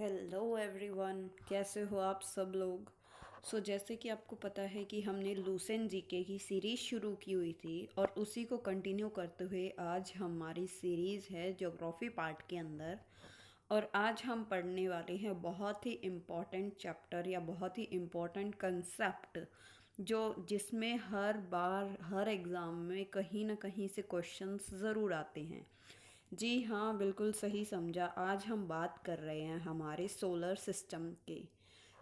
Hello everyone, कैसे हो आप सब लोग। जैसे कि आपको पता है कि हमने लूसेंट जीके की सीरीज़ शुरू की हुई थी और उसी को कंटिन्यू करते हुए आज हमारी सीरीज़ है ज्योग्राफी पार्ट के अंदर। और आज हम पढ़ने वाले हैं बहुत ही इम्पॉर्टेंट चैप्टर या बहुत ही इम्पॉर्टेंट कंसेप्ट जो जिसमें हर बार हर एग्ज़ाम में कहीं ना कहीं से क्वेश्चंस ज़रूर आते हैं। जी हाँ, बिल्कुल सही समझा। आज हम बात कर रहे हैं हमारे सोलर सिस्टम के।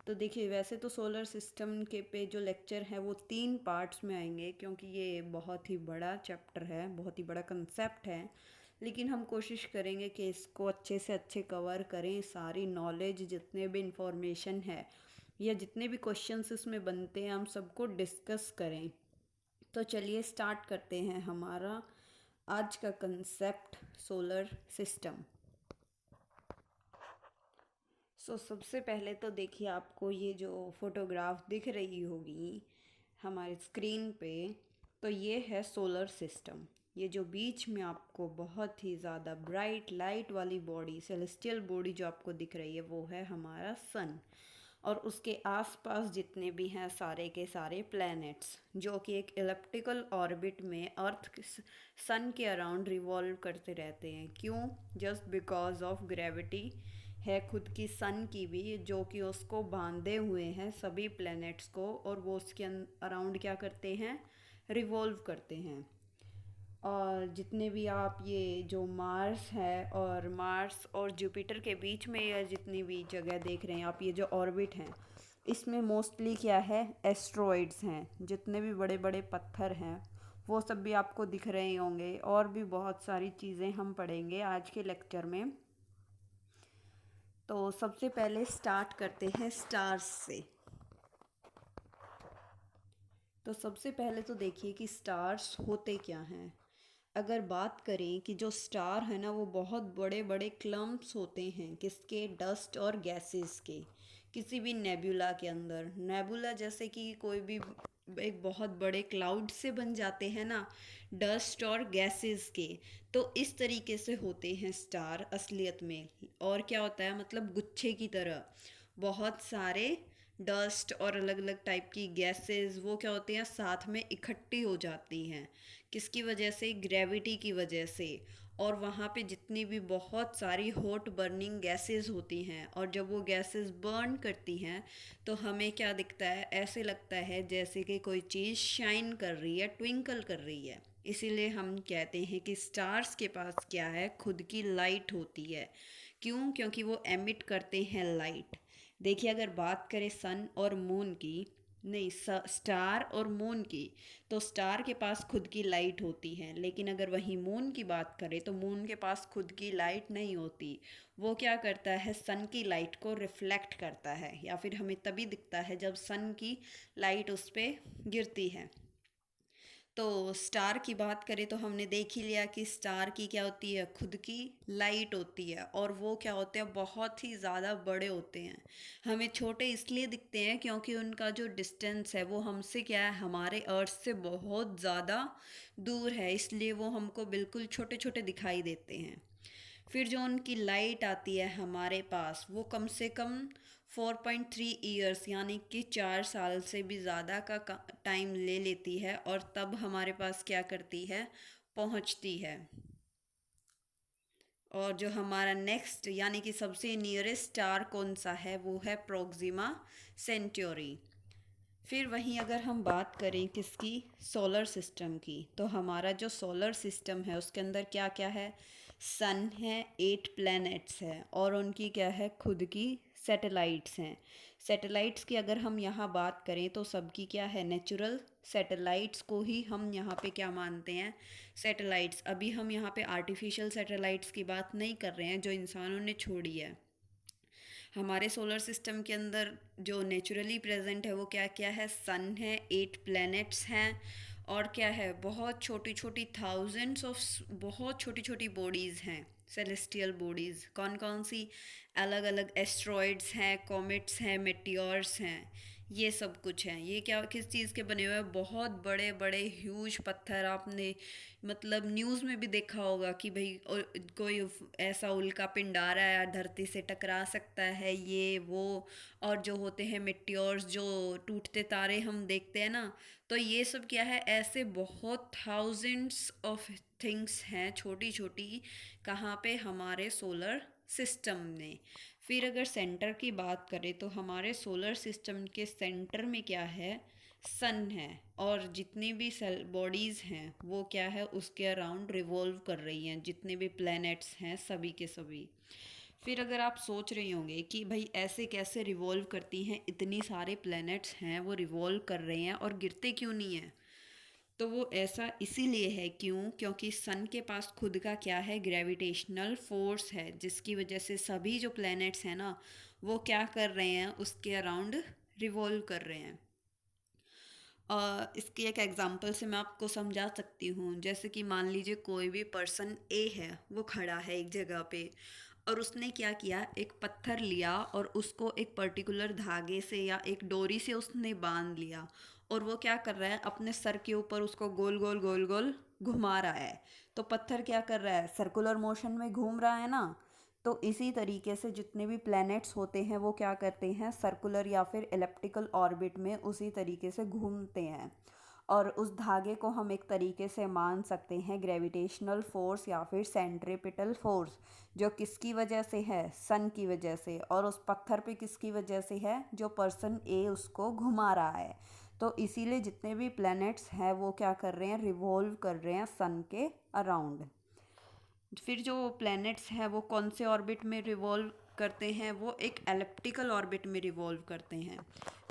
तो देखिए, वैसे तो सोलर सिस्टम के पे जो लेक्चर है वो 3 पार्ट्स में आएंगे, क्योंकि ये बहुत ही बड़ा चैप्टर है, बहुत ही बड़ा कंसेप्ट है। लेकिन हम कोशिश करेंगे कि इसको अच्छे से अच्छे कवर करें, सारी नॉलेज जितने भी इंफॉर्मेशन है या जितने भी क्वेश्चंस इसमें बनते हैं हम सबको डिस्कस करें। तो चलिए स्टार्ट करते हैं हमारा आज का कंसेप्ट, सोलर सिस्टम। सबसे पहले तो देखिए, आपको ये जो फोटोग्राफ दिख रही होगी हमारे स्क्रीन पे, तो ये है सोलर सिस्टम। ये जो बीच में आपको बहुत ही ज़्यादा ब्राइट लाइट वाली बॉडी, सेलेस्टियल बॉडी जो आपको दिख रही है, वो है हमारा सन। और उसके आसपास जितने भी हैं सारे के सारे प्लैनेट्स, जो कि एक इलिप्टिकल ऑर्बिट में अर्थ सन के अराउंड रिवॉल्व करते रहते हैं। क्यों? जस्ट बिकॉज ऑफ ग्रेविटी है खुद की सन की भी, जो कि उसको बांधे हुए हैं सभी प्लैनेट्स को, और वो उसके अराउंड क्या करते हैं, रिवॉल्व करते हैं। और जितने भी आप ये जो मार्स है और मार्स और जुपिटर के बीच में या जितनी भी जगह देख रहे हैं आप, ये जो ऑर्बिट हैं, इसमें मोस्टली क्या है, एस्ट्रॉइड्स हैं। जितने भी बड़े बड़े पत्थर हैं वो सब भी आपको दिख रहे होंगे, और भी बहुत सारी चीज़ें हम पढ़ेंगे आज के लेक्चर में। तो सबसे पहले स्टार्ट करते हैं स्टार्स से। तो सबसे पहले तो देखिए कि स्टार्स होते क्या हैं। अगर बात करें कि जो स्टार है ना, वो बहुत बड़े बड़े क्लम्प्स होते हैं, किसके, डस्ट और गैसेस के। किसी भी नेबुला के अंदर, नेबुला जैसे कि कोई भी एक बहुत बड़े क्लाउड से बन जाते हैं ना, डस्ट और गैसेस के। तो इस तरीके से होते हैं स्टार असलियत में। और क्या होता है, मतलब गुच्छे की तरह बहुत सारे डस्ट और अलग अलग टाइप की गैसेस, वो क्या होती हैं, साथ में इकट्ठी हो जाती हैं। किसकी वजह से? ग्रेविटी की वजह से। और वहाँ पे जितनी भी बहुत सारी हॉट बर्निंग गैसेस होती हैं, और जब वो गैसेस बर्न करती हैं तो हमें क्या दिखता है, ऐसे लगता है जैसे कि कोई चीज़ शाइन कर रही है, ट्विंकल कर रही है। इसीलिए हम कहते हैं कि स्टार्स के पास क्या है, खुद की लाइट होती है। क्यों? क्योंकि वो एमिट करते हैं लाइट। देखिए, अगर बात करें सन और मून की, नहीं, स्टार और मून की, तो स्टार के पास खुद की लाइट होती है। लेकिन अगर वहीं मून की बात करें तो मून के पास खुद की लाइट नहीं होती। वो क्या करता है, सन की लाइट को रिफ्लेक्ट करता है, या फिर हमें तभी दिखता है जब सन की लाइट उस पर गिरती है। तो स्टार की बात करें तो हमने देख ही लिया कि स्टार की क्या होती है, खुद की लाइट होती है। और वो क्या होते हैं, बहुत ही ज़्यादा बड़े होते हैं। हमें छोटे इसलिए दिखते हैं क्योंकि उनका जो डिस्टेंस है वो हमसे क्या है, हमारे अर्थ से बहुत ज़्यादा दूर है, इसलिए वो हमको बिल्कुल छोटे छोटे दिखाई देते हैं। फिर जो उनकी लाइट आती है हमारे पास, वो कम से कम 4.3 ईयर्स यानी कि 4 साल से भी ज़्यादा का टाइम ले लेती है, और तब हमारे पास क्या करती है, पहुंचती है। और जो हमारा नेक्स्ट यानी कि सबसे नियरेस्ट स्टार कौन सा है, वो है प्रोक्सिमा सेंट्योरी। फिर वहीं अगर हम बात करें किसकी, सोलर सिस्टम की, तो हमारा जो सोलर सिस्टम है उसके अंदर क्या क्या है, सन है, 8 प्लैनेट्स हैं, और उनकी क्या है, खुद की सैटेलाइट्स हैं। सैटेलाइट्स की अगर हम यहाँ बात करें तो सबकी क्या है, नेचुरल सैटेलाइट्स को ही हम यहाँ पे क्या मानते हैं, सैटेलाइट्स। अभी हम यहाँ पे आर्टिफिशियल सैटेलाइट्स की बात नहीं कर रहे हैं जो इंसानों ने छोड़ी है। हमारे सोलर सिस्टम के अंदर जो नेचुरली प्रेजेंट है वो क्या क्या है, सन है, 8 प्लैनेट्स हैं, और क्या है, बहुत छोटी छोटी थाउजेंड्स ऑफ बहुत छोटी छोटी बॉडीज़ हैं, सेलेस्टियल बॉडीज़। कौन कौन सी? अलग अलग एस्ट्रॉइड्स हैं, कॉमेट्स हैं, मेटियोर्स हैं। ये सब कुछ है। ये क्या किस चीज़ के बने हुए हैं? बहुत बड़े बड़े ह्यूज पत्थर। आपने मतलब न्यूज़ में भी देखा होगा कि भाई कोई ऐसा उल्का पिंड आ रहा है, धरती से टकरा सकता है, ये वो। और जो होते हैं मिट्योर्स, जो टूटते तारे हम देखते हैं ना, तो ये सब क्या है, ऐसे बहुत थाउजेंड्स ऑफ थिंग्स हैं छोटी छोटी, कहाँ पे, हमारे सोलर सिस्टम में। फिर अगर सेंटर की बात करें तो हमारे सोलर सिस्टम के सेंटर में क्या है, सन है। और जितनी भी सेल बॉडीज़ हैं वो क्या है, उसके अराउंड रिवॉल्व कर रही हैं, जितने भी प्लैनेट्स हैं सभी के सभी। फिर अगर आप सोच रहे होंगे कि भाई ऐसे कैसे रिवॉल्व करती हैं, इतनी सारे प्लैनेट्स हैं वो रिवॉल्व कर रहे हैं और गिरते क्यों नहीं हैं, तो वो ऐसा इसीलिए है, क्योंकि सन के पास खुद का क्या है, ग्रेविटेशनल फोर्स है, जिसकी वजह से सभी जो प्लैनेट्स हैं ना, वो क्या कर रहे हैं, उसके अराउंड रिवॉल्व कर रहे हैं। इसकी एक एग्जांपल से मैं आपको समझा सकती हूँ। जैसे कि मान लीजिए कोई भी पर्सन ए है, वो खड़ा है एक जगह पे, और उसने क्या किया, एक पत्थर लिया और उसको एक पर्टिकुलर धागे से या एक डोरी से उसने बांध लिया, और वो क्या कर रहा है, अपने सर के ऊपर उसको गोल गोल गोल गोल घुमा रहा है। तो पत्थर क्या कर रहा है, सर्कुलर मोशन में घूम रहा है ना। तो इसी तरीके से जितने भी प्लैनेट्स होते हैं वो क्या करते हैं, सर्कुलर या फिर एलिप्टिकल ऑर्बिट में उसी तरीके से घूमते हैं। और उस धागे को हम एक तरीके से मान सकते हैं ग्रेविटेशनल फोर्स या फिर सेंट्रीपिटल फोर्स, जो किसकी वजह से है, सन की वजह से। और उस पत्थर पे किसकी वजह से है, जो पर्सन ए उसको घुमा रहा है। तो इसीलिए जितने भी प्लैनेट्स हैं वो क्या कर रहे हैं, रिवॉल्व कर रहे हैं सन के अराउंड। फिर जो प्लैनेट्स हैं वो कौन से ऑर्बिट में रिवॉल्व करते हैं, वो एक एलिप्टिकल ऑर्बिट में रिवॉल्व करते हैं।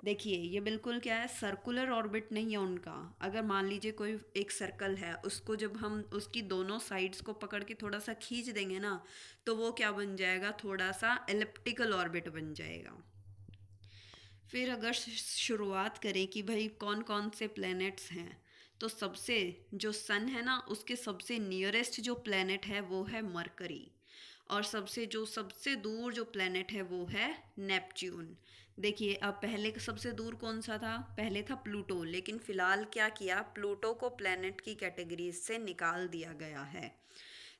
देखिए ये बिल्कुल क्या है, सर्कुलर ऑर्बिट नहीं है उनका। अगर मान लीजिए कोई एक सर्कल है, उसको जब हम उसकी दोनों साइड्स को पकड़ के थोड़ा सा खींच देंगे ना, तो वो क्या बन जाएगा, थोड़ा सा एलिप्टिकल ऑर्बिट बन जाएगा। फिर अगर शुरुआत करें कि भाई कौन कौन से प्लैनेट्स हैं, तो सबसे, जो सन है ना उसके सबसे नियरेस्ट जो प्लैनेट है वो है मरकरी। और सबसे दूर जो प्लैनेट है वो है नेपच्यून। देखिए अब पहले सबसे दूर कौन सा था, पहले था प्लूटो, लेकिन फिलहाल क्या किया, प्लूटो को प्लैनेट की कैटेगरी से निकाल दिया गया है।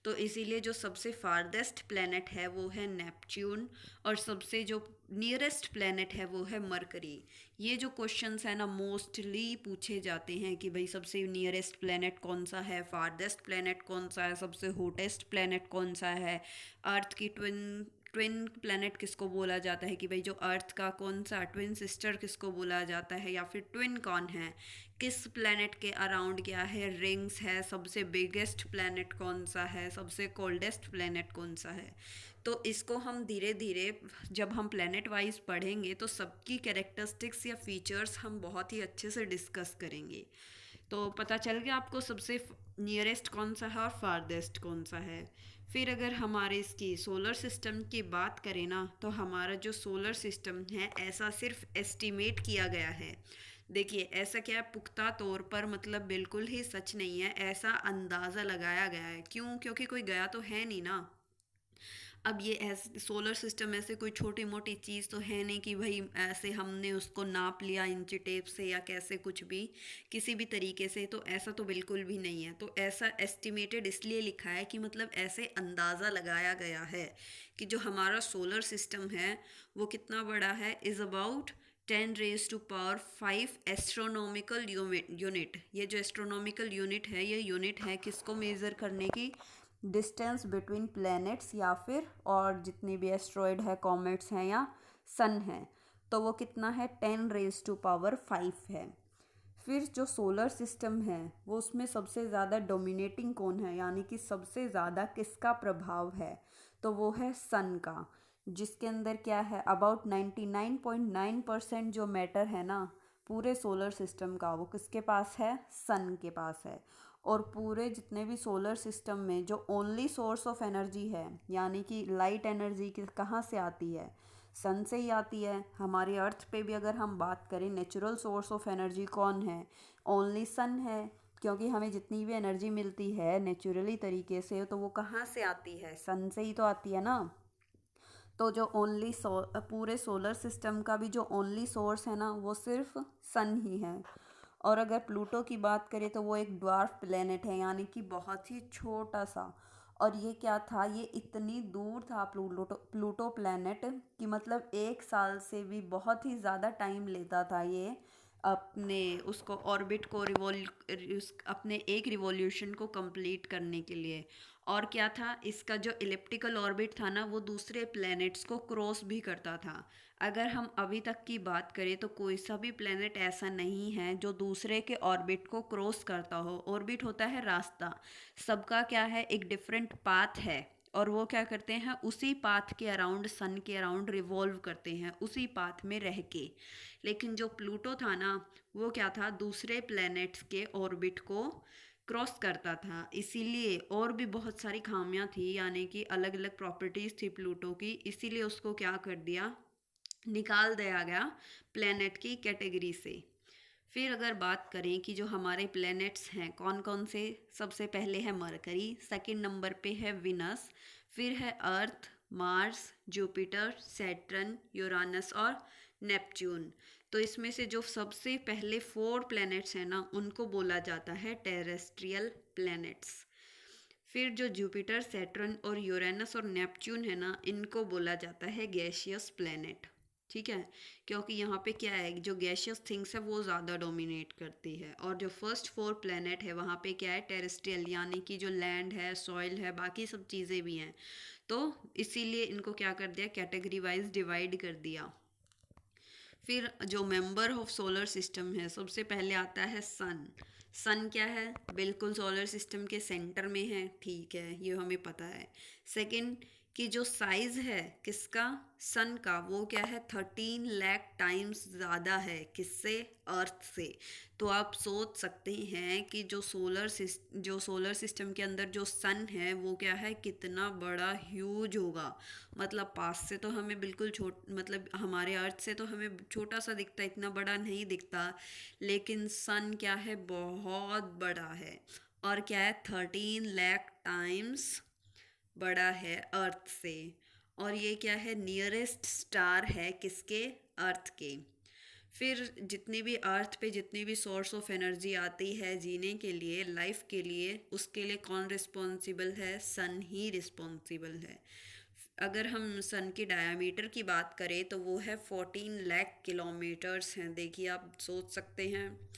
तो इसीलिए जो सबसे फारदेस्ट प्लैनेट है वो है नेपच्यून, और सबसे जो नियरेस्ट प्लैनेट है वो है मरकरी। ये जो क्वेश्चंस है ना मोस्टली पूछे जाते हैं कि भाई सबसे नियरेस्ट प्लैनेट कौन सा है, फारदेस्ट प्लैनेट कौन सा है, सबसे हॉटेस्ट प्लैनेट कौन सा है, अर्थ की ट्विन ट्विन प्लैनेट किसको बोला जाता है, कि भाई जो अर्थ का कौन सा ट्विन सिस्टर किसको बोला जाता है, या फिर ट्विन कौन है, किस प्लैनेट के अराउंड क्या है, रिंग्स है, सबसे बिगेस्ट प्लैनेट कौन सा है, सबसे कोल्डेस्ट प्लैनेट कौन सा है। तो इसको हम धीरे धीरे जब हम प्लैनेट वाइज पढ़ेंगे तो सबकी कैरेक्टरिस्टिक्स या फीचर्स हम बहुत ही अच्छे से डिस्कस करेंगे। तो पता चल गया आपको सबसे नियरेस्ट कौन सा है और फारदेस्ट कौन सा है। फिर अगर हमारे इसकी सोलर सिस्टम की बात करें ना, तो हमारा जो सोलर सिस्टम है ऐसा सिर्फ एस्टिमेट किया गया है। देखिए ऐसा क्या है, पुख्ता तौर पर मतलब बिल्कुल ही सच नहीं है, ऐसा अंदाज़ा लगाया गया है। क्यों, क्योंकि कोई गया तो है नहीं ना। अब ये ऐसे सोलर सिस्टम ऐसे कोई छोटी मोटी चीज़ तो है नहीं कि भाई ऐसे हमने उसको नाप लिया इंची टेप से या कैसे कुछ भी किसी भी तरीके से, तो ऐसा तो बिल्कुल भी नहीं है। तो ऐसा एस्टिमेटेड इसलिए लिखा है कि मतलब ऐसे अंदाज़ा लगाया गया है कि जो हमारा सोलर सिस्टम है वो कितना बड़ा है, इज़ अबाउट 10⁵ एस्ट्रोनॉमिकल यूनिट। ये जो एस्ट्रोनॉमिकल यूनिट है, ये यूनिट है किसको मेज़र करने की, डिस्टेंस बिटवीन प्लैनेट्स या फिर और जितने भी एस्ट्रॉयड है, कॉमेट्स हैं या सन है। तो वो कितना है, 10⁵ है। फिर जो सोलर सिस्टम है वो उसमें सबसे ज़्यादा डोमिनेटिंग कौन है, यानी कि सबसे ज़्यादा किसका प्रभाव है, तो वो है सन का। जिसके अंदर क्या है, अबाउट 99.9% जो मैटर है ना पूरे सोलर सिस्टम का, वो किसके पास है, सन के पास है। और पूरे जितने भी सोलर सिस्टम में जो ओनली सोर्स ऑफ एनर्जी है, यानी कि लाइट एनर्जी कहाँ से आती है, सन से ही आती है। हमारे अर्थ पे भी अगर हम बात करें, नेचुरल सोर्स ऑफ एनर्जी कौन है, ओनली सन है। क्योंकि हमें जितनी भी एनर्जी मिलती है नेचुरली तरीके से, तो वो कहाँ से आती है, सन से ही तो आती है ना। तो जो ओनली पूरे सोलर सिस्टम का भी जो ओनली सोर्स है ना वो सिर्फ सन ही है। और अगर प्लूटो की बात करें तो वो एक ड्वार्फ प्लेनेट है, यानी कि बहुत ही छोटा सा। और ये क्या था, ये इतनी दूर था प्लूटो प्लेनेट कि मतलब 1 साल से भी बहुत ही ज़्यादा टाइम लेता था ये अपने उसको ऑर्बिट को अपने एक रिवॉल्यूशन को कंप्लीट करने के लिए। और क्या था, इसका जो इलिप्टिकल ऑर्बिट था ना वो दूसरे प्लैनेट्स को क्रॉस भी करता था। अगर हम अभी तक की बात करें तो कोई सा भी प्लैनेट ऐसा नहीं है जो दूसरे के ऑर्बिट को क्रॉस करता हो। ऑर्बिट होता है रास्ता, सबका क्या है, एक डिफरेंट पाथ है। और वो क्या करते हैं, उसी पाथ के अराउंड, सन के अराउंड रिवॉल्व करते हैं, उसी पाथ में रह के। लेकिन जो प्लूटो था ना वो क्या था, दूसरे प्लैनेट्स के ऑर्बिट को क्रॉस करता था। इसीलिए और भी बहुत सारी खामियां थी, यानी कि अलग अलग प्रॉपर्टीज थी प्लूटो की, इसीलिए उसको क्या कर दिया, निकाल दिया गया प्लैनेट की कैटेगरी से। फिर अगर बात करें कि जो हमारे प्लैनेट्स हैं कौन कौन से, सबसे पहले है मरकरी, सेकंड नंबर पे है विनस, फिर है अर्थ, मार्स, जुपिटर, सैटर्न, यूरानस और नेपच्यून। तो इसमें से जो सबसे पहले 4 प्लैनेट्स हैं ना उनको बोला जाता है टेरेस्ट्रियल प्लैनेट्स। फिर जो जुपिटर, सैटर्न और यूरेनस और नेपच्यून है ना इनको बोला जाता है गैसियस प्लैनेट। ठीक है, क्योंकि यहाँ पे क्या है, जो गैसियस थिंग्स है वो ज़्यादा डोमिनेट करती है। और जो फर्स्ट 4 प्लैनेट है वहाँ पे क्या है, टेरेस्ट्रियल, यानी कि जो लैंड है, सॉइल है, बाकी सब चीज़ें भी हैं। तो इसीलिए इनको क्या कर दिया, कैटेगरी वाइज डिवाइड कर दिया। फिर जो मेंबर ऑफ सोलर सिस्टम है, सबसे पहले आता है सन। सन क्या है, बिल्कुल सोलर सिस्टम के सेंटर में है, ठीक है, ये हमें पता है। सेकंड, कि जो साइज है किसका, सन का, वो क्या है, 13 लाख टाइम्स ज़्यादा है किससे, अर्थ से। तो आप सोच सकते हैं कि जो सोलर सिस्टम के अंदर जो सन है वो क्या है, कितना बड़ा, ह्यूज होगा। मतलब पास से तो हमें बिल्कुल मतलब हमारे अर्थ से तो हमें छोटा सा दिखता है, इतना बड़ा नहीं दिखता। लेकिन सन क्या है, बहुत बड़ा है। और क्या है, 13 लाख टाइम्स बड़ा है अर्थ से। और ये क्या है, नियरेस्ट स्टार है किसके, अर्थ के। फिर जितनी भी अर्थ पे जितनी भी सोर्स ऑफ एनर्जी आती है जीने के लिए, लाइफ के लिए, उसके लिए कौन रिस्पॉन्सिबल है, सन ही रिस्पॉन्सिबल है। अगर हम सन की डायमीटर की बात करें तो वो है 14 लाख किलोमीटर्स हैं, देखिए आप सोच सकते हैं।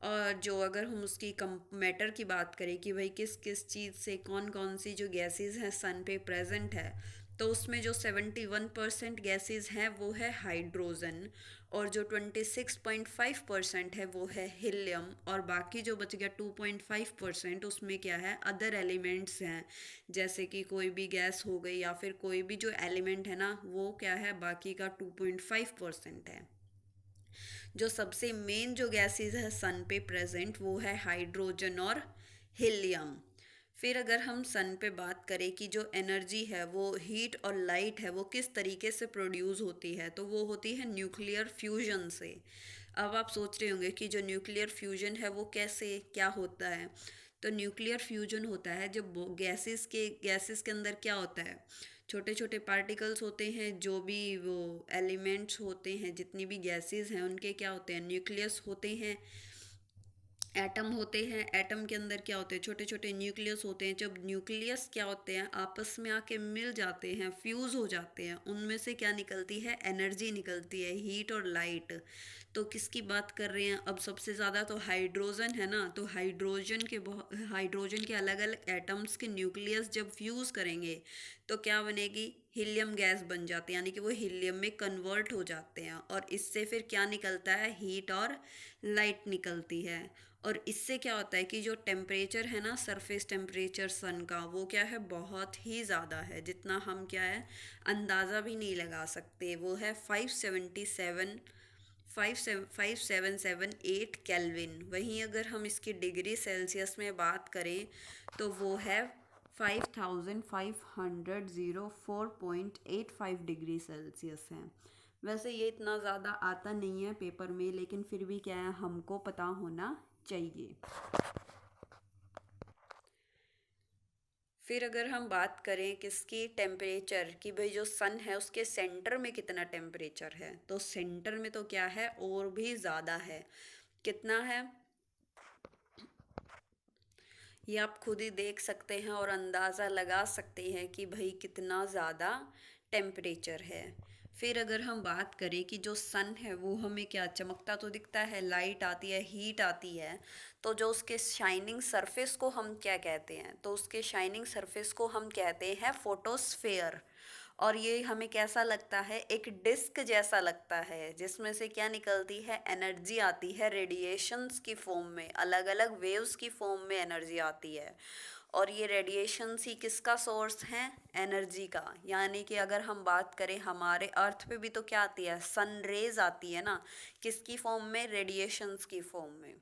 और जो अगर हम उसकी कम मैटर की बात करें कि भाई किस किस चीज़ से कौन कौन सी जो गैसेस हैं सन पे प्रेजेंट है, तो उसमें जो 71% गैसेस हैं वो है हाइड्रोजन, और जो 26.5% है वो है हीलियम, और बाकी जो बच गया 2.5% उसमें क्या है, अदर एलिमेंट्स हैं। जैसे कि कोई भी गैस हो गई या फिर कोई भी जो एलिमेंट है ना वो क्या है, बाकी का 2.5% है। जो सबसे मेन जो गैसेस है सन पे प्रेजेंट वो है हाइड्रोजन और हीलियम। फिर अगर हम सन पे बात करें कि जो एनर्जी है वो हीट और लाइट है वो किस तरीके से प्रोड्यूस होती है, तो वो होती है न्यूक्लियर फ्यूजन से। अब आप सोच रहे होंगे कि जो न्यूक्लियर फ्यूजन है वो कैसे क्या होता है। तो न्यूक्लियर फ्यूजन होता है जब गैसेस के अंदर क्या होता है, छोटे छोटे पार्टिकल्स होते हैं, जो भी वो एलिमेंट्स होते हैं, जितनी भी गैसेस हैं उनके क्या होते हैं, न्यूक्लियस होते हैं, एटम होते हैं। एटम के अंदर क्या होते हैं, छोटे छोटे न्यूक्लियस होते हैं। जब न्यूक्लियस क्या होते हैं, आपस में आके मिल जाते हैं, फ्यूज़ हो जाते हैं, उनमें से क्या निकलती है, एनर्जी निकलती है, हीट और लाइट। तो किसकी बात कर रहे हैं, अब सबसे ज़्यादा तो हाइड्रोजन है ना, तो हाइड्रोजन के अलग अलग एटम्स के न्यूक्लियस जब फ्यूज़ करेंगे तो क्या बनेगी, हीलियम गैस बन जाती है, यानी कि वो हीलियम में कन्वर्ट हो जाते हैं। और इससे फिर क्या निकलता है, हीट और लाइट निकलती है। और इससे क्या होता है कि जो टेम्परेचर है ना, सरफेस टेम्परेचर सन का, वो क्या है, बहुत ही ज़्यादा है, जितना हम क्या है अंदाज़ा भी नहीं लगा सकते। वो है 577 केल्विन। वहीं अगर हम इसकी डिग्री सेल्सियस में बात करें तो वो है 5504.85 डिग्री सेल्सियस है। वैसे ये इतना ज़्यादा आता नहीं है पेपर में, लेकिन फिर भी क्या है, हमको पता होना चाहिए। फिर अगर हम बात करें किसकी टेम्परेचर की, भाई जो सन है उसके सेंटर में कितना टेम्परेचर है, तो सेंटर में तो क्या है, और भी ज़्यादा है। कितना है ये आप खुद ही देख सकते हैं और अंदाज़ा लगा सकते हैं कि भाई कितना ज़्यादा टेम्परेचर है। फिर अगर हम बात करें कि जो सन है वो हमें क्या चमकता तो दिखता है, लाइट आती है, हीट आती है, तो जो उसके शाइनिंग सरफेस को हम क्या कहते हैं, तो उसके शाइनिंग सरफेस को हम कहते हैं फोटोस्फेयर। और ये हमें कैसा लगता है, एक डिस्क जैसा लगता है जिसमें से क्या निकलती है, एनर्जी आती है रेडिएशंस की फॉर्म में, अलग अलग वेव्स की फॉर्म में एनर्जी आती है। और ये रेडिएशंस ही किसका सोर्स है, एनर्जी का। यानी कि अगर हम बात करें हमारे अर्थ पे भी तो क्या आती है, सन रेज आती है ना, किसकी फॉर्म में, रेडिएशंस की फॉर्म में।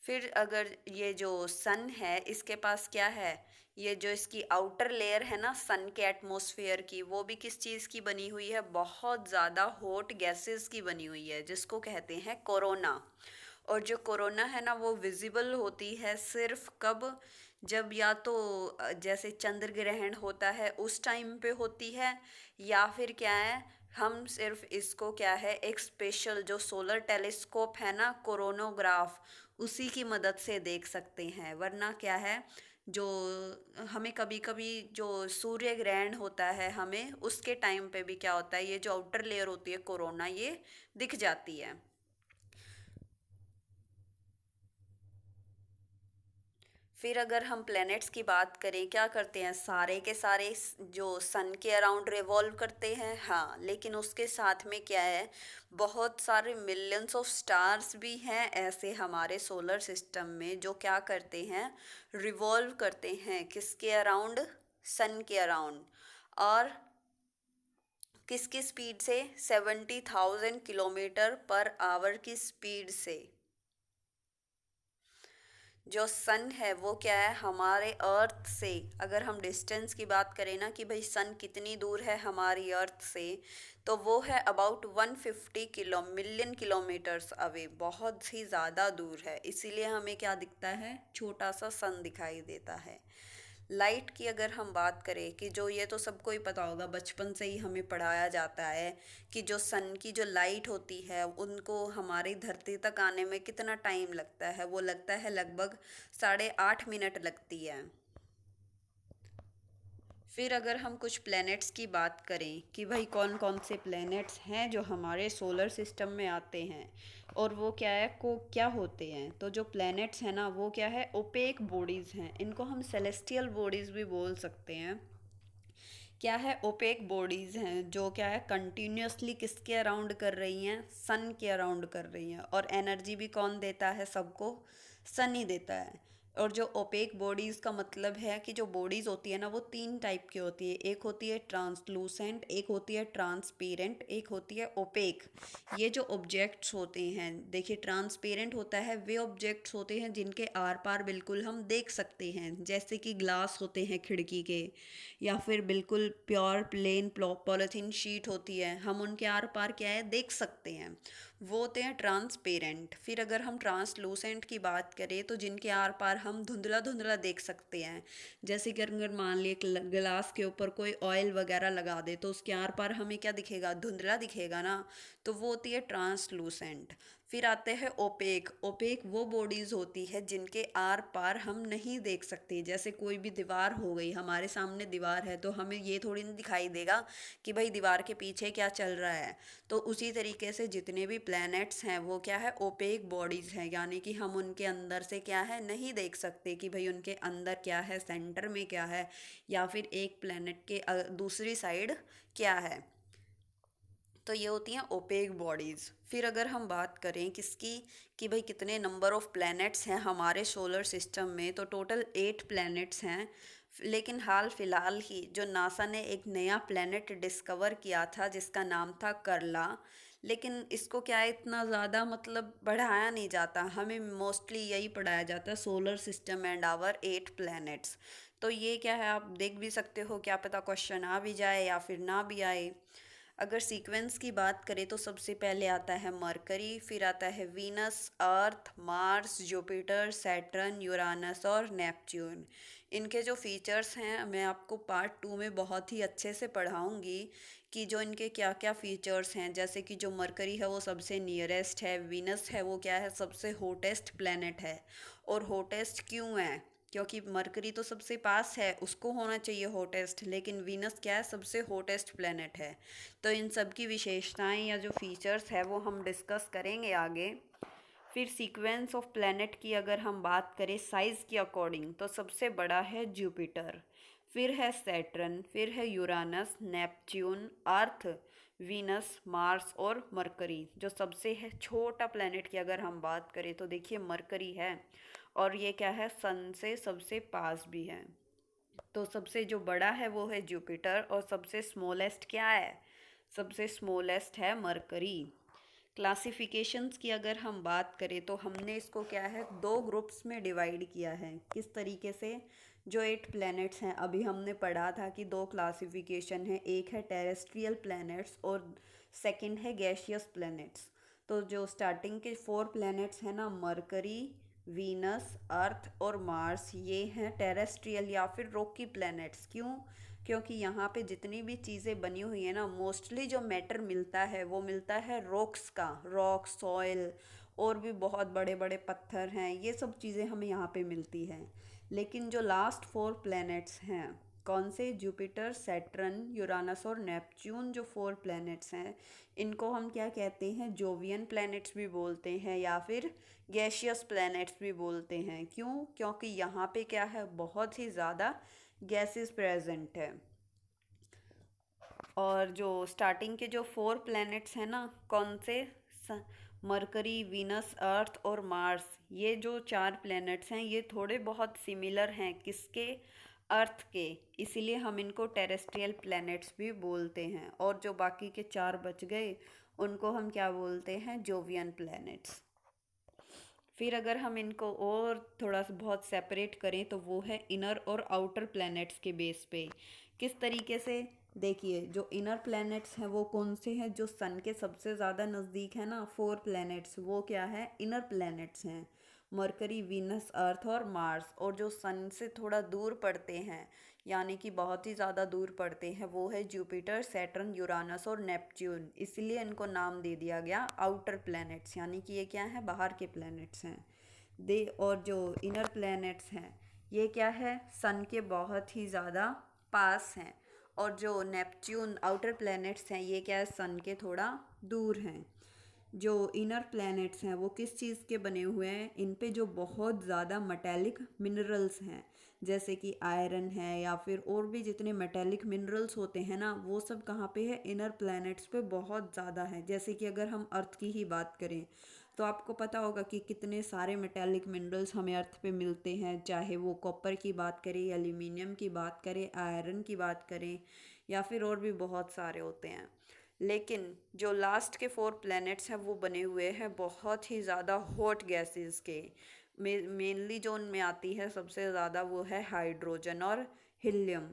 फिर अगर ये जो सन है इसके पास क्या है, ये जो इसकी आउटर लेयर है ना सन के एटमॉस्फेयर की, वो भी किस चीज़ की बनी हुई है, बहुत ज़्यादा हॉट गैसेस की बनी हुई है, जिसको कहते हैं कोरोना। और जो कोरोना है ना वो विजिबल होती है सिर्फ कब, जब या तो जैसे चंद्र ग्रहण होता है उस टाइम पे होती है, या फिर क्या है, हम सिर्फ इसको क्या है, एक स्पेशल जो सोलर टेलीस्कोप है ना, कोरोनोग्राफ, उसी की मदद से देख सकते हैं। वरना क्या है, जो हमें कभी कभी जो सूर्य ग्रहण होता है हमें उसके टाइम पे भी क्या होता है, ये जो आउटर लेयर होती है कोरोना, ये दिख जाती है। फिर अगर हम प्लैनेट्स की बात करें, क्या करते हैं, सारे के सारे जो सन के अराउंड रिवॉल्व करते हैं, हाँ, लेकिन उसके साथ में क्या है, बहुत सारे मिलियंस ऑफ स्टार्स भी हैं ऐसे हमारे सोलर सिस्टम में जो क्या करते हैं, रिवॉल्व करते हैं किसके अराउंड, सन के अराउंड। और किसकी स्पीड से, 70,000 किलोमीटर पर आवर की स्पीड से। जो सन है वो क्या है, हमारे अर्थ से, अगर हम डिस्टेंस की बात करें ना कि भाई सन कितनी दूर है हमारी अर्थ से, तो वो है अबाउट 150 मिलियन किलोमीटर्स अवे, बहुत ही ज़्यादा दूर है। इसीलिए हमें क्या दिखता है, छोटा सा सन दिखाई देता है। लाइट की अगर हम बात करें कि जो, ये तो सबको ही पता होगा, बचपन से ही हमें पढ़ाया जाता है कि जो सन की जो लाइट होती है उनको हमारी धरती तक आने में कितना टाइम लगता है, वो लगता है लगभग 8.5 मिनट लगती है। फिर अगर हम कुछ प्लैनेट्स की बात करें कि भाई कौन कौन से प्लैनेट्स हैं जो हमारे सोलर सिस्टम में आते हैं और वो क्या है, को क्या होते हैं, तो जो प्लैनेट्स हैं ना वो क्या है, ओपेक बॉडीज़ हैं, इनको हम सेलेस्टियल बॉडीज़ भी बोल सकते हैं। क्या है, ओपेक बॉडीज़ हैं जो क्या है, कंटिन्यूसली किसके अराउंड कर रही हैं, सन के अराउंड कर रही हैं। और एनर्जी भी कौन देता है सबको, सन ही देता है। और जो ओपेक बॉडीज़ का मतलब है कि जो बॉडीज़ होती है ना वो 3 टाइप की होती है, एक होती है ट्रांसलूसेंट, एक होती है ट्रांसपेरेंट, एक होती है ओपेक। ये जो ऑब्जेक्ट्स होते हैं, देखिए ट्रांसपेरेंट होता है, वे ऑब्जेक्ट्स होते हैं जिनके आर पार बिल्कुल हम देख सकते हैं, जैसे कि ग्लास होते हैं खिड़की के, या फिर बिल्कुल प्योर प्लेन पॉलीथीन शीट होती है, हम उनके आर पार क्या है, देख सकते हैं, वो होते हैं ट्रांसपेरेंट। फिर अगर हम ट्रांसलूसेंट की बात करें तो जिनके आर पार हम धुंधला धुंधला देख सकते हैं, जैसे कि अगर मान लिए गिलास के ऊपर कोई ऑयल वगैरह लगा दे तो उसके आर पार हमें क्या दिखेगा, धुंधला दिखेगा ना, तो वो होती है ट्रांसलूसेंट। फिर आते हैं ओपेक। ओपेक वो बॉडीज़ होती है जिनके आर पार हम नहीं देख सकते, जैसे कोई भी दीवार हो गई, हमारे सामने दीवार है तो हमें ये थोड़ी नहीं दिखाई देगा कि भाई दीवार के पीछे क्या चल रहा है। तो उसी तरीके से जितने भी प्लैनेट्स हैं वो क्या है, ओपेक बॉडीज़ हैं, यानी कि हम उनके अंदर से क्या है, नहीं देख सकते कि भाई उनके अंदर क्या है, सेंटर में क्या है, या फिर एक प्लैनेट के दूसरी साइड क्या है। तो ये होती हैं ओपेक बॉडीज़। फिर अगर हम बात करें किसकी, कि भाई कितने नंबर ऑफ़ प्लैनेट्स हैं हमारे सोलर सिस्टम में, तो टोटल 8 प्लैनेट्स हैं। लेकिन हाल फिलहाल ही जो नासा ने एक नया प्लैनेट डिस्कवर किया था जिसका नाम था करला, लेकिन इसको क्या है, इतना ज़्यादा मतलब बढ़ाया नहीं जाता, हमें मोस्टली यही पढ़ाया जाता है solar system and our 8 planets. तो ये क्या है, आप देख भी सकते हो, क्या पता क्वेश्चन आ भी जाए या फिर ना भी आए। अगर सीक्वेंस की बात करें तो सबसे पहले आता है मरकरी, फिर आता है वीनस, अर्थ, मार्स, जुपिटर, सैटर्न, यूरानस और नेपच्यून। इनके जो फीचर्स हैं मैं आपको पार्ट 2 में बहुत ही अच्छे से पढ़ाऊंगी कि जो इनके क्या क्या फीचर्स हैं। जैसे कि जो मरकरी है वो सबसे नियरेस्ट है, वीनस है वो क्या है, सबसे हॉटेस्ट प्लेनेट है। और हॉटेस्ट क्यों है? क्योंकि मरकरी तो सबसे पास है, उसको होना चाहिए हॉटेस्ट, लेकिन वीनस क्या है, सबसे हॉटेस्ट प्लेनेट है। तो इन सब की विशेषताएं या जो फीचर्स है वो हम डिस्कस करेंगे आगे। फिर सीक्वेंस ऑफ प्लैनेट की अगर हम बात करें साइज़ के अकॉर्डिंग तो सबसे बड़ा है जुपिटर, फिर है सैटर्न, फिर है यूरानस, नेपच्यून, अर्थ, वीनस, मार्स और मरकरी। जो सबसे है छोटा प्लैनेट की अगर हम बात करें तो देखिए मरकरी है, और ये क्या है, सन से सबसे पास भी है। तो सबसे जो बड़ा है वो है जुपिटर, और सबसे स्मॉलेस्ट क्या है, सबसे स्मॉलेस्ट है मरकरी। क्लासिफिकेशंस की अगर हम बात करें तो हमने इसको क्या है, दो ग्रुप्स में डिवाइड किया है। किस तरीके से? जो 8 प्लैनेट्स हैं, अभी हमने पढ़ा था कि दो क्लासिफिकेशन है, एक है टेरेस्ट्रियल प्लैनेट्स और सेकंड है गैशियस प्लैनेट्स। तो जो स्टार्टिंग के 4 प्लैनेट्स हैं ना, मरकरी, वीनस, अर्थ और मार्स, ये हैं टेरेस्ट्रियल या फिर रॉकी प्लैनेट्स। क्यों? क्योंकि यहाँ पे जितनी भी चीज़ें बनी हुई है ना, मोस्टली जो मैटर मिलता है वो मिलता है रॉक्स का, रॉक, सॉइल, और भी बहुत बड़े बड़े पत्थर हैं, ये सब चीज़ें हमें यहाँ पे मिलती हैं। लेकिन जो लास्ट 4 प्लैनेट्स हैं, कौन से? जुपिटर, सैटर्न, यूरानस और नेपच्यून, जो 4 प्लैनेट्स हैं, इनको हम क्या कहते हैं, जोवियन प्लैनेट्स भी बोलते हैं या फिर गैशियस प्लैनेट्स भी बोलते हैं। क्यों? क्योंकि यहाँ पे क्या है, बहुत ही ज़्यादा गैसेस प्रेजेंट है। और जो स्टार्टिंग के जो 4 प्लैनेट्स हैं ना, कौन से? मरकरी, वीनस, अर्थ और मार्स, ये जो 4 प्लैनेट्स हैं ये थोड़े बहुत सिमिलर हैं किसके? अर्थ के। इसीलिए हम इनको टेरेस्ट्रियल प्लैनेट्स भी बोलते हैं। और जो बाकी के 4 बच गए उनको हम क्या बोलते हैं? Jovian planets. फिर अगर हम इनको और थोड़ा सा बहुत सेपरेट करें तो वो है इनर और आउटर प्लैनेट्स के बेस पे। किस तरीके से? देखिए, जो इनर प्लैनेट्स हैं वो कौन से हैं? जो सन के सबसे ज़्यादा नज़दीक है ना, 4 प्लैनेट्स, वो क्या है? इनर प्लैनेट्स हैं, मरकरी, वीनस, अर्थ और मार्स। और जो सन से थोड़ा दूर पड़ते हैं, यानी कि बहुत ही ज़्यादा दूर पड़ते हैं, वो है जुपिटर, सैटर्न, यूरानस और नेपच्यून। इसलिए इनको नाम दे दिया गया आउटर प्लैनेट्स, यानी कि ये क्या है, बाहर के प्लैनेट्स हैं। और जो इनर प्लैनेट्स हैं ये क्या है, सन के बहुत ही ज़्यादा पास हैं। और जो नेपच्यून आउटर प्लैनेट्स हैं ये क्या है, सन के थोड़ा दूर हैं। जो इनर प्लैनेट्स हैं वो किस चीज़ के बने हुए हैं? इन पे जो बहुत ज़्यादा मेटेलिक मिनरल्स हैं, जैसे कि आयरन है या फिर और भी जितने मेटेलिक मिनरल्स होते हैं ना, वो सब कहाँ पे है? इनर प्लैनेट्स पे बहुत ज़्यादा है। जैसे कि अगर हम अर्थ की ही बात करें तो आपको पता होगा कि कितने सारे मेटेलिक मिनरल्स हमें अर्थ पे मिलते हैं, चाहे वो कॉपर की बात करें, एल्यूमिनियम की बात करें, आयरन की बात करें, या फिर और भी बहुत सारे होते हैं। लेकिन जो लास्ट के 4 प्लैनेट्स हैं वो बने हुए हैं बहुत ही ज़्यादा हॉट गैसेस के। मेनली जो उनमें आती है सबसे ज़्यादा वो है हाइड्रोजन और हीलियम।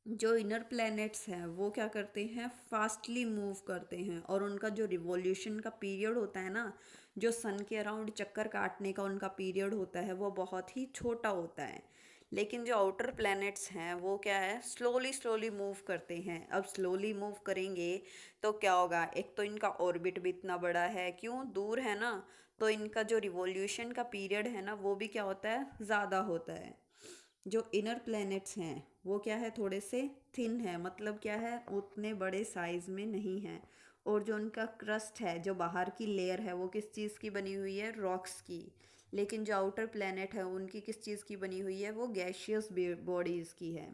जो इनर प्लैनेट्स हैं वो क्या करते हैं, फास्टली मूव करते हैं, और उनका जो रिवॉल्यूशन का पीरियड होता है ना, जो सन के अराउंड चक्कर काटने का उनका पीरियड होता है, वो बहुत ही छोटा होता है। लेकिन जो आउटर प्लैनेट्स हैं वो क्या है, स्लोली स्लोली मूव करते हैं। अब स्लोली मूव करेंगे तो क्या होगा, एक तो इनका ऑर्बिट भी इतना बड़ा है, क्यों, दूर है ना, तो इनका जो रिवॉल्यूशन का पीरियड है ना वो भी क्या होता है, ज़्यादा होता है। जो इनर प्लैनेट्स हैं वो क्या है, थोड़े से थिन है, मतलब क्या है, उतने बड़े साइज में नहीं है। और जो उनका क्रस्ट है, जो बाहर की लेयर है, वो किस चीज़ की बनी हुई है, रॉक्स की। लेकिन जो आउटर प्लैनेट है उनकी किस चीज़ की बनी हुई है, वो गैशियस बॉडीज़ की है।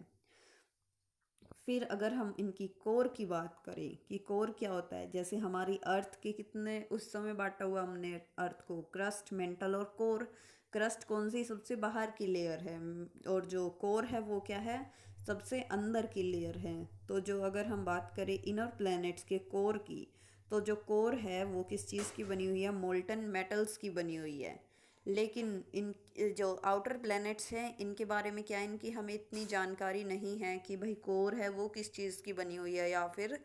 फिर अगर हम इनकी कोर की बात करें कि कोर क्या होता है, जैसे हमारी अर्थ के कितने उस समय बांटा हुआ हमने अर्थ को, क्रस्ट, मेंटल और कोर। क्रस्ट कौन सी, सबसे बाहर की लेयर है, और जो कोर है वो क्या है, सबसे अंदर की लेयर है। तो जो अगर हम बात करें इनर प्लैनेट्स के कोर की, तो जो कोर है वो किस चीज़ की बनी हुई है, मोल्टन मेटल्स की बनी हुई है। लेकिन इन जो आउटर प्लैनेट्स हैं इनके बारे में क्या है, इनकी हमें इतनी जानकारी नहीं है कि भाई कोर है वो किस चीज़ की बनी हुई है या फिर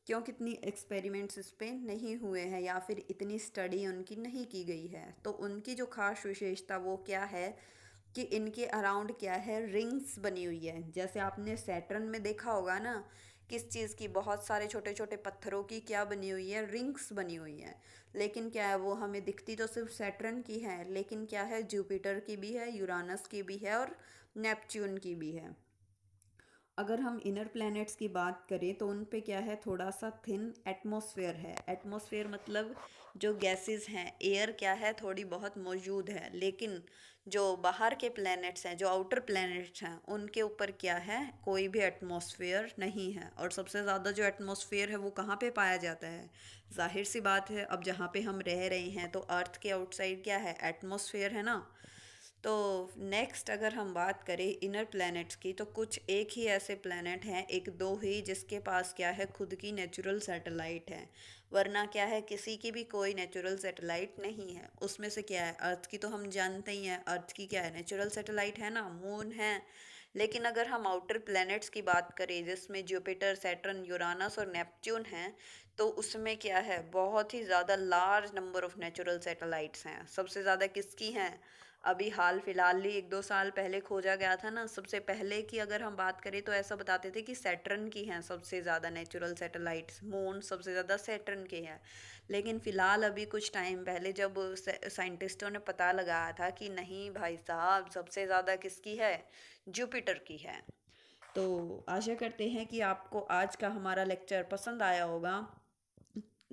क्यों कितनी एक्सपेरिमेंट्स इस पे नहीं हुए हैं या फिर इतनी स्टडी उनकी नहीं की गई है। तो उनकी जो खास विशेषता वो क्या है कि इनके अराउंड क्या है, रिंग्स बनी हुई है। जैसे आपने सैटर्न में देखा होगा ना, किस चीज़ की, बहुत सारे छोटे छोटे पत्थरों की क्या बनी हुई है, रिंग्स बनी हुई है। लेकिन क्या है, वो हमें दिखती तो सिर्फ सैटर्न की है, लेकिन क्या है, जुपिटर की भी है, यूरानस की भी है और नेपच्यून की भी है। अगर हम इनर प्लैनेट्स की बात करें तो उन पे क्या है, थोड़ा सा थिन एटमॉस्फेयर है। एटमॉस्फेयर मतलब जो गैसेस हैं, एयर क्या है, थोड़ी बहुत मौजूद है। लेकिन जो बाहर के प्लैनेट्स हैं, जो आउटर प्लैनेट्स हैं, उनके ऊपर क्या है, कोई भी एटमॉस्फेयर नहीं है। और सबसे ज़्यादा जो एटमॉस्फेयर है वो कहाँ पे पाया जाता है? जाहिर सी बात है, अब जहाँ पे हम रह रहे हैं तो अर्थ के आउटसाइड क्या है, एटमॉस्फेयर है ना। तो नेक्स्ट अगर हम बात करें इनर प्लैनेट्स की, तो कुछ एक ही ऐसे प्लैनेट हैं, एक दो ही, जिसके पास क्या है, खुद की नेचुरल सैटेलाइट है। वरना क्या है, किसी की भी कोई नेचुरल सैटेलाइट नहीं है। उसमें से क्या है, अर्थ की तो हम जानते ही हैं, अर्थ की क्या है, नेचुरल सैटेलाइट है ना, मून है। लेकिन अगर हम आउटर प्लैनेट्स की बात करें, जिसमें जुपिटर, सैटर्न, यूरानस और नेपच्यून हैं, तो उसमें क्या है, बहुत ही ज़्यादा large number of natural satellites हैं। सबसे ज़्यादा किसकी हैं? अभी हाल फिलहाल ही 1-2 साल पहले खोजा गया था ना, सबसे पहले की अगर हम बात करें तो ऐसा बताते थे कि सैटर्न की हैं सबसे ज़्यादा नेचुरल सैटेलाइट्स, मून सबसे ज़्यादा सैटर्न के हैं। लेकिन फ़िलहाल अभी कुछ टाइम पहले जब साइंटिस्टों ने पता लगाया था कि नहीं भाई साहब, सबसे ज़्यादा किसकी है, जुपिटर की है। तो आशा करते हैं कि आपको आज का हमारा लेक्चर पसंद आया होगा।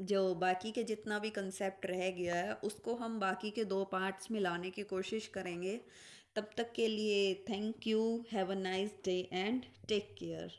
जो बाकी के जितना भी कंसेप्ट रह गया है उसको हम बाकी के 2 पार्ट्स में लाने की कोशिश करेंगे। तब तक के लिए thank you, have a nice day and take care.